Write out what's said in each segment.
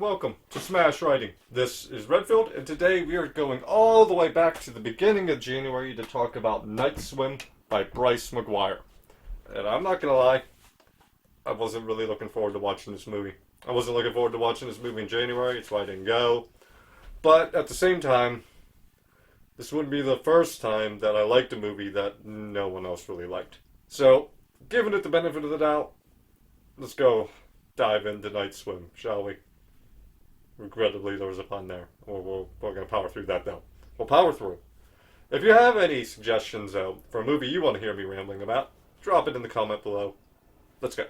welcome to Smash Writing. This is Redfield, and today we are going all the way back to the beginning of January to talk about Night Swim by Bryce McGuire. And I'm not gonna lie, I wasn't really looking forward to watching this movie. I wasn't looking forward to watching this movie in January, it's why I didn't go. But at the same time, this wouldn't be the first time that I liked a movie that no one else really liked. So, giving it the benefit of the doubt, let's go dive into Night Swim, shall we? Regrettably, there was a pun there. We're going to power through that, though. We'll power through. If you have any suggestions for a movie you want to hear me rambling about, drop it in the comment below. Let's go.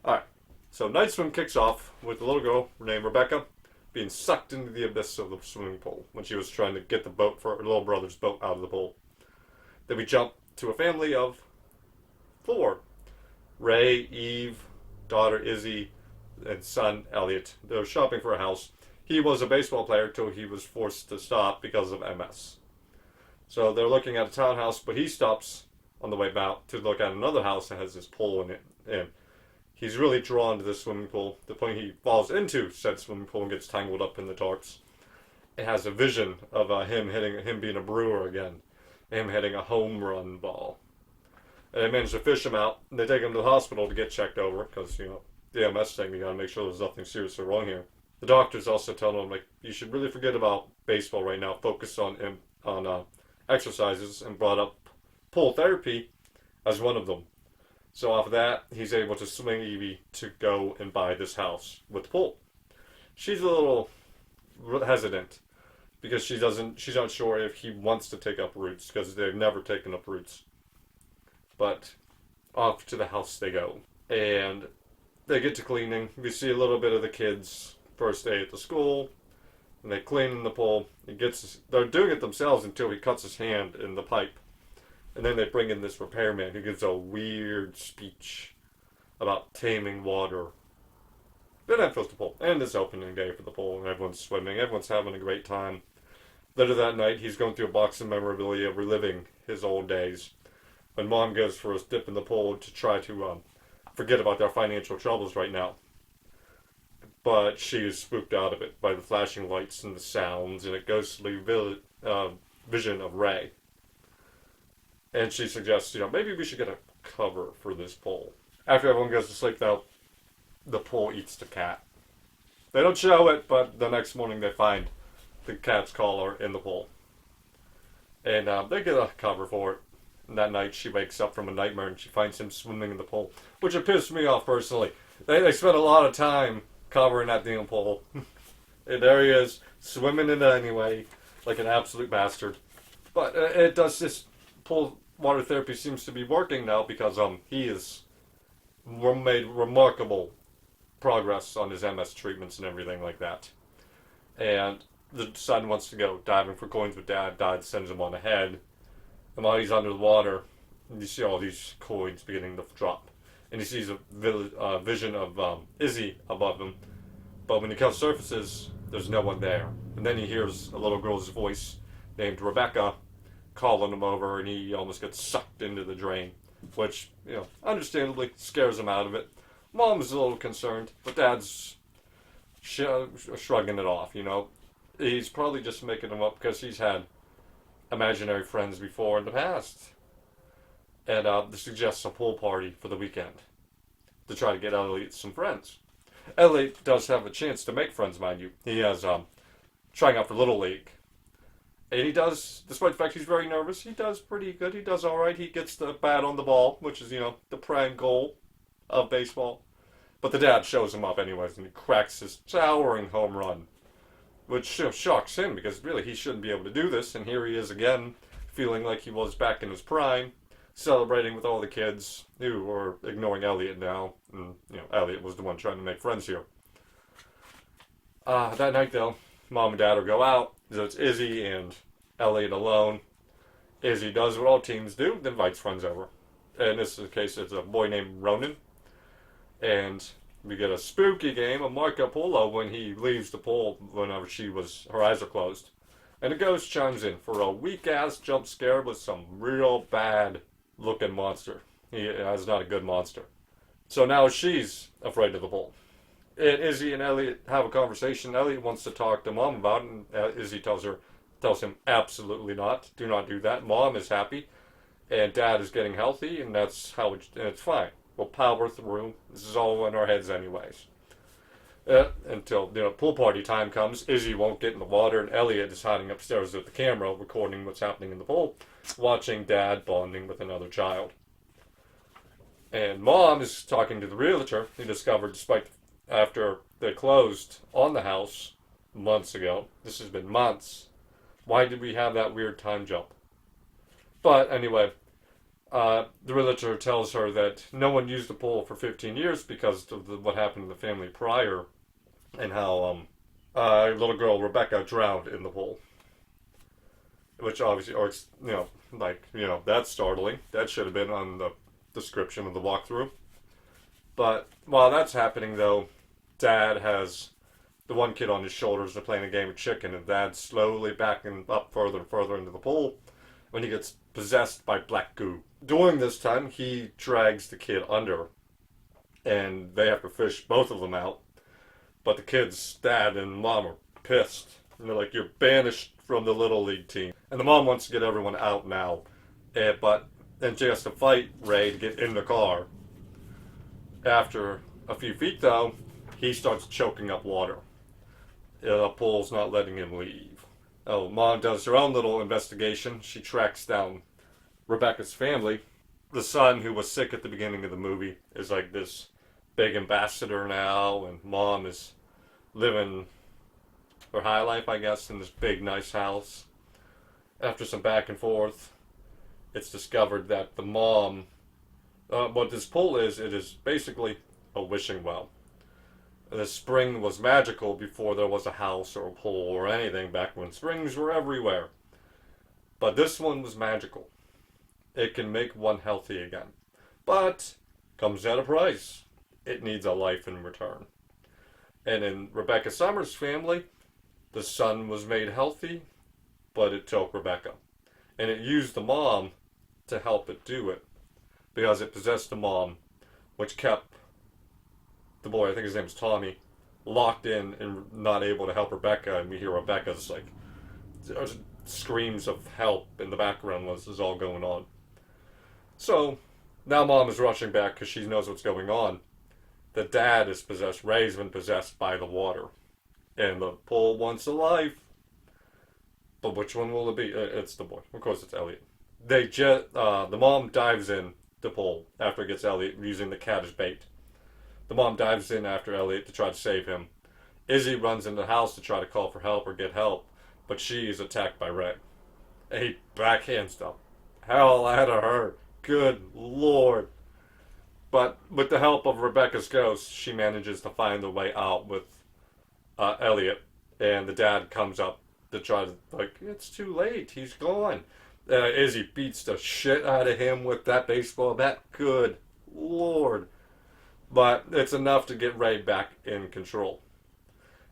Alright, so Night Swim kicks off with a little girl named Rebecca being sucked into the abyss of the swimming pool when she was trying to get the boat for her little brother's boat out of the pool. Then we jump to a family of 4. Ray, Eve, daughter Izzy, and son Elliot. They were shopping for a house. He was a baseball player till he was forced to stop because of MS. So they're looking at a townhouse, but he stops on the way back to look at another house that has this pool in it. And he's really drawn to this swimming pool. The point he falls into said swimming pool and gets tangled up in the tarps. It has a vision of him being a brewer again, him hitting a home run ball. And they manage to fish him out, and they take him to the hospital to get checked over, because, the MS thing, you gotta make sure there's nothing seriously wrong here. The doctors also tell him, you should really forget about baseball right now, focus on exercises, and brought up pool therapy as one of them. So off of that, he's able to swing Evie to go and buy this house with the pool. She's a little hesitant, because she's not sure if he wants to take up roots, because they've never taken up roots. But off to the house they go. And they get to cleaning. We see a little bit of the kids' first day at the school. And they clean in the pool. They're doing it themselves until he cuts his hand in the pipe. And then they bring in this repairman who gives a weird speech about taming water. Then that fills the pool. And it's opening day for the pool. And everyone's swimming. Everyone's having a great time. Later that night, he's going through a box of memorabilia, reliving his old days. When Mom goes for a dip in the pool to try to forget about their financial troubles right now. But she is spooked out of it by the flashing lights and the sounds and a ghostly vision of Ray. And she suggests, maybe we should get a cover for this pool. After everyone goes to sleep, though, the pool eats the cat. They don't show it, but the next morning they find the cat's collar in the pool. And they get a cover for it. And that night she wakes up from a nightmare and she finds him swimming in the pool, which it pissed me off personally. They spent a lot of time covering that damn pool. And there he is, swimming in it anyway, like an absolute bastard. But this pool water therapy seems to be working now because he has made remarkable progress on his MS treatments and everything like that. And the son wants to go diving for coins with Dad. Dad sends him on ahead. And while he's under the water, you see all these coins beginning to drop. And he sees a vision of Izzy above him. But when he comes surfaces, there's no one there. And then he hears a little girl's voice named Rebecca calling him over, and he almost gets sucked into the drain. Which, understandably scares him out of it. Mom's a little concerned, but Dad's shrugging it off, He's probably just making him up because he's had imaginary friends before in the past. And this suggests a pool party for the weekend to try to get Elliot some friends. Elliot does have a chance to make friends, mind you. He has trying out for Little League. And he does, despite the fact he's very nervous, he does pretty good. He does alright. He gets the bat on the ball, which is, the prime goal of baseball. But the dad shows him up anyways, and he cracks his towering home run, which shocks him because really he shouldn't be able to do this. And here he is again, feeling like he was back in his prime, celebrating with all the kids who are ignoring Elliot now. And, Elliot was the one trying to make friends here. That night, though, Mom and Dad will go out. So it's Izzy and Elliot alone. Izzy does what all teens do, invites friends over. In this case, it's a boy named Ronan. And we get a spooky game of Marco Polo when he leaves the pool whenever her eyes are closed. And a ghost chimes in for a weak-ass jump scare with some real bad-looking monster. He is not a good monster. So now she's afraid of the pool. And Izzy and Elliot have a conversation. Elliot wants to talk to Mom about it, and Izzy tells him absolutely not. Do not do that. Mom is happy, and Dad is getting healthy, and that's how it's fine. We'll power through. This is all in our heads, anyways. Until pool party time comes, Izzy won't get in the water, and Elliot is hiding upstairs with the camera, recording what's happening in the pool, watching Dad bonding with another child. And Mom is talking to the realtor. He discovered, despite after they closed on the house months ago, this has been months. Why did we have that weird time jump? But anyway, the realtor tells her that no one used the pool for 15 years because of what happened in the family prior, and how little girl Rebecca drowned in the pool. Which obviously, or it's, that's startling. That should have been on the description of the walkthrough. But while that's happening, though, Dad has the one kid on his shoulders. They're playing a game of chicken, and Dad's slowly backing up further and further into the pool when he gets possessed by black goo. During this time, he drags the kid under, and they have to fish both of them out. But the kid's dad and mom are pissed. And they're like, "You're banished from the Little League team." And the mom wants to get everyone out now. But then she has to fight Ray to get in the car. After a few feet, though, he starts choking up water. The pool's not letting him leave. Oh, Mom does her own little investigation. She tracks down Rebecca's family. The son, who was sick at the beginning of the movie, is like this big ambassador now, and Mom is living her high life, I guess, in this big, nice house. After some back and forth, it's discovered that the mom, what this pool is, it is basically a wishing well. The spring was magical before there was a house or a pool or anything, back when springs were everywhere. But this one was magical. It can make one healthy again. But comes at a price. It needs a life in return. And in Rebecca Summers' family, the son was made healthy, but it took Rebecca. And it used the mom to help it do it, because it possessed the mom, which kept the boy, I think his name was Tommy, locked in and not able to help Rebecca. And we hear Rebecca's like screams of help in the background while this is all going on. So now Mom is rushing back because she knows what's going on. The dad is possessed. Ray's been possessed by the water, and the pool wants a life. But which one will it be? It's the boy. Of course, it's Elliot. The mom dives in the pool after it gets Elliot, using the cat as bait. The mom dives in after Elliot to try to save him. Izzy runs into the house to try to call for help or get help, but she is attacked by Ray. And he backhands the hell out of her. Good Lord. But with the help of Rebecca's ghost, she manages to find the way out with Elliot, and the dad comes up to try to, it's too late, he's gone. Izzy beats the shit out of him with that baseball bat. Good Lord. But it's enough to get Ray back in control.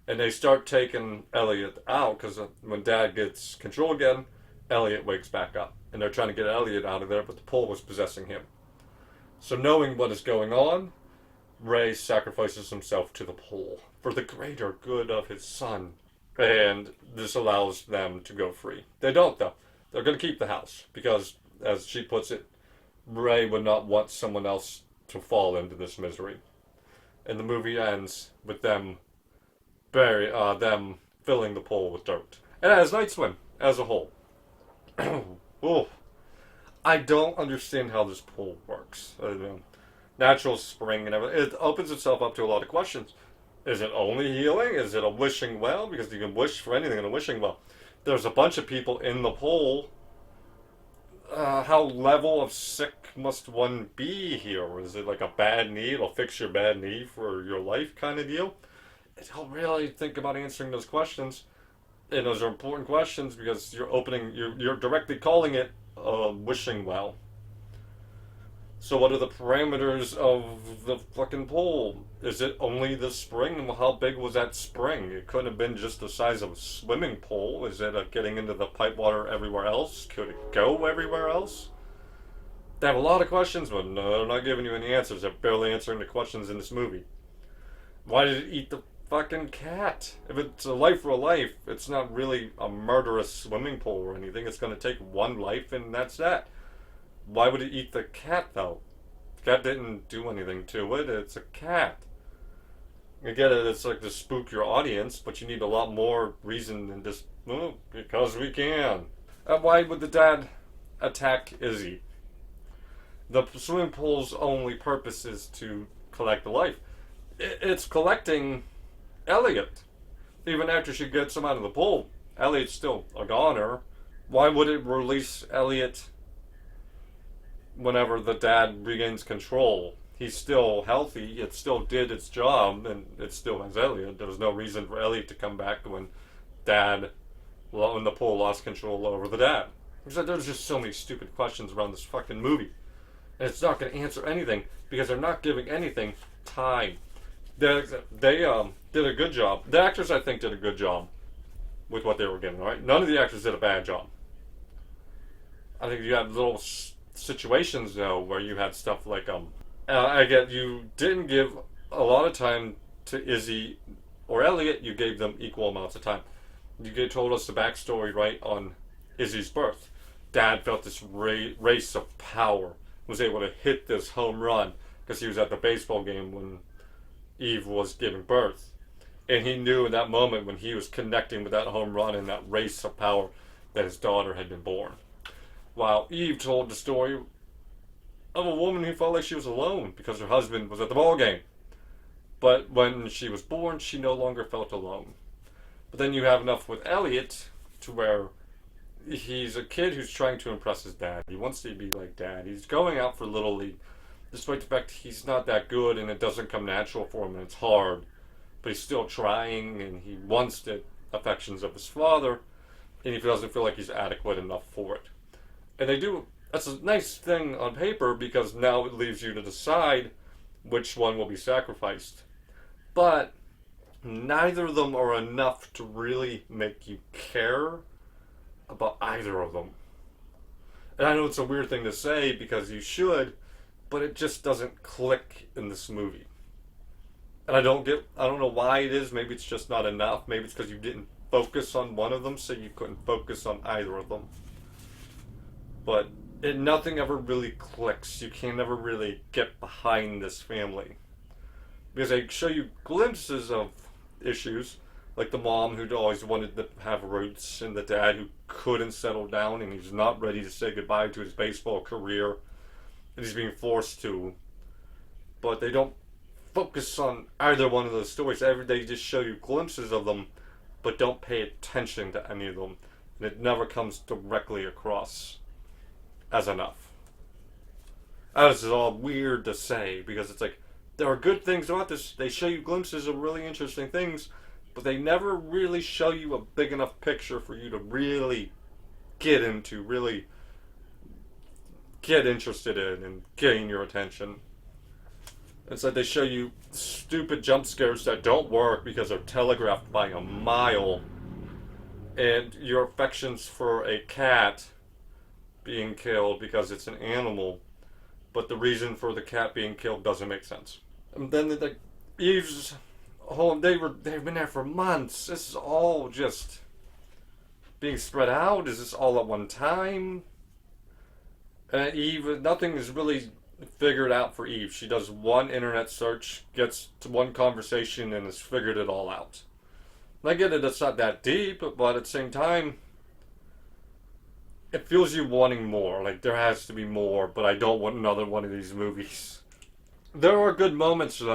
And they start taking Elliot out, because when Dad gets control again, Elliot wakes back up. And they're trying to get Elliot out of there, but the pool was possessing him. So knowing what is going on, Ray sacrifices himself to the pool for the greater good of his son. And this allows them to go free. They don't, though. They're going to keep the house, because, as she puts it, Ray would not want someone else to fall into this misery. And the movie ends with them filling the pool with dirt. And as Night Swim, as a whole. Oh, I don't understand how this pool works. Natural spring and everything. It opens itself up to a lot of questions. Is it only healing? Is it a wishing well? Because you can wish for anything in a wishing well. There's a bunch of people in the pool. How level of sick must one be here? Is it like a bad knee? It'll fix your bad knee for your life kind of deal? I don't really think about answering those questions. And those are important questions because you're directly calling it a wishing well. So what are the parameters of the fucking pool? Is it only the spring? How big was that spring? It couldn't have been just the size of a swimming pool. Is it getting into the pipe water everywhere else? Could it go everywhere else? They have a lot of questions, but no, they're not giving you any answers. They're barely answering the questions in this movie. Why did it eat the fucking cat? If it's a life for a life, it's not really a murderous swimming pool or anything. It's gonna take one life and that's that. Why would it eat the cat though? The cat didn't do anything to it. It's a cat. I get it. It's like to spook your audience, but you need a lot more reason than just because we can. Why would the dad attack Izzy? The swimming pool's only purpose is to collect the life. It's collecting Elliot. Even after she gets him out of the pool, Elliot's still a goner. Why would it release Elliot whenever the dad regains control? He's still healthy, it still did its job, and it still has Elliot. There was no reason for Elliot to come back when dad, when the pool lost control over the dad. There's just so many stupid questions around this fucking movie. And it's not going to answer anything because they're not giving anything time. They did a good job. The actors, I think, did a good job with what they were getting, alright? None of the actors did a bad job. I think you had little situations, though, where you had stuff like, I get you didn't give a lot of time to Izzy or Elliot. You gave them equal amounts of time. Told us the backstory, right, on Izzy's birth. Dad felt this race of power, was able to hit this home run because he was at the baseball game when Eve was giving birth. And he knew in that moment when he was connecting with that home run and that race of power that his daughter had been born. While Eve told the story of a woman who felt like she was alone because her husband was at the ball game. But when she was born, she no longer felt alone. But then you have enough with Elliot to where he's a kid who's trying to impress his dad. He wants to be like dad. He's going out for Little League, despite the fact he's not that good and it doesn't come natural for him and it's hard. But he's still trying and he wants the affections of his father and he doesn't feel like he's adequate enough for it. And they do. That's a nice thing on paper because now it leaves you to decide which one will be sacrificed. But neither of them are enough to really make you care about either of them. And I know it's a weird thing to say because you should, but it just doesn't click in this movie. And I don't know why it is. Maybe it's just not enough. Maybe it's because you didn't focus on one of them, so you couldn't focus on either of them. But nothing ever really clicks. You can never really get behind this family. Because they show you glimpses of issues, like the mom who'd always wanted to have roots, and the dad who couldn't settle down, and he's not ready to say goodbye to his baseball career, and he's being forced to. But they don't focus on either one of those stories. They just show you glimpses of them, but don't pay attention to any of them, and it never comes directly across as enough. This is all weird to say because it's like there are good things about this. They show you glimpses of really interesting things, but they never really show you a big enough picture for you to really get into, really get interested in, and gain your attention. It's like they show you stupid jump scares that don't work because they're telegraphed by a mile, and your affections for a cat being killed because it's an animal, but the reason for the cat being killed doesn't make sense. And then Eve's home, they've been there for months. This is all just being spread out. Is this all at one time? Eve, nothing is really figured out for Eve. She does one internet search, gets to one conversation, and has figured it all out. And I get it, it's not that deep, but at the same time, it feels you wanting more. Like, there has to be more, but I don't want another one of these movies. There are good moments, though.